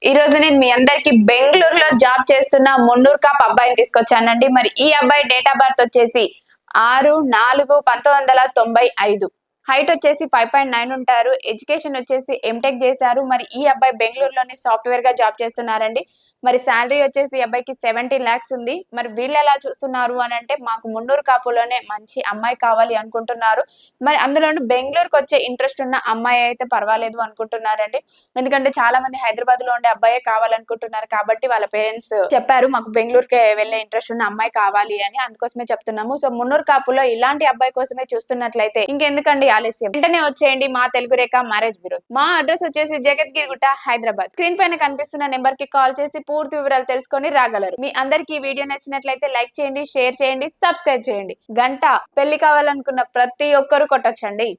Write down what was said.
ఈ రోజు నేను మీ అందరికి బెంగళూరులో జాబ్ చేస్తున్న మున్నూర్ కాప్ అబ్బాయిని తీసుకొచ్చానండి. మరి ఈ అబ్బాయి డేట్ ఆఫ్ బర్త్ వచ్చేసి 6/4/1995. హైట్ వచ్చేసి 5.9 ఉంటారు. ఎడ్యుకేషన్ వచ్చేసి ఎంటెక్ చేశారు. మరి ఈ అబ్బాయి బెంగళూరులోని సాఫ్ట్వేర్ గా జాబ్ చేస్తున్నారండి. మరి శాలరీ వచ్చేసి ఈ అబ్బాయికి 17 lakhs ఉంది. మరి వీళ్ళు ఎలా చూస్తున్నారు అని అంటే మాకు మున్నూరు కాపులోనే మంచి అమ్మాయి కావాలి అనుకుంటున్నారు. మరి అందులోనూ బెంగళూరుకి వచ్చే ఇంట్రెస్ట్ ఉన్న అమ్మాయి అయితే పర్వాలేదు అనుకుంటున్నారండి. ఎందుకంటే చాలా మంది హైదరాబాద్ లో ఉండే అబ్బాయే కావాలనుకుంటున్నారు కాబట్టి వాళ్ళ పేరెంట్స్ చెప్పారు మాకు బెంగళూరుకి వెళ్లే ఇంట్రెస్ట్ ఉన్న అమ్మాయి కావాలి అని. అందుకోసమే చెప్తున్నాము. సో మున్నూరు కాపులో ఇలాంటి అబ్బాయి కోసమే చూస్తున్నట్లయితే ఇంకెందుకండి ఆలస్యం, వెంటనే వచ్చేయండి మా తెలుగు రేఖ మ్యారేజ్ బ్యూరో. మా అడ్రస్ వచ్చేసి జగద్గిరిగుట్ట, హైదరాబాద్. స్క్రీన్ పైన కనిపిస్తున్న నెంబర్ కి కాల్ చేసి పూర్తి వివరాలు తెలుసుకొని రాగలరు. మీ అందరికి ఈ వీడియో నచ్చినట్లయితే లైక్ చేయండి, షేర్ చేయండి, సబ్స్క్రైబ్ చేయండి. గంట పెళ్లి కావాలనుకున్న ప్రతి ఒక్కరు కొట్టొచ్చండి.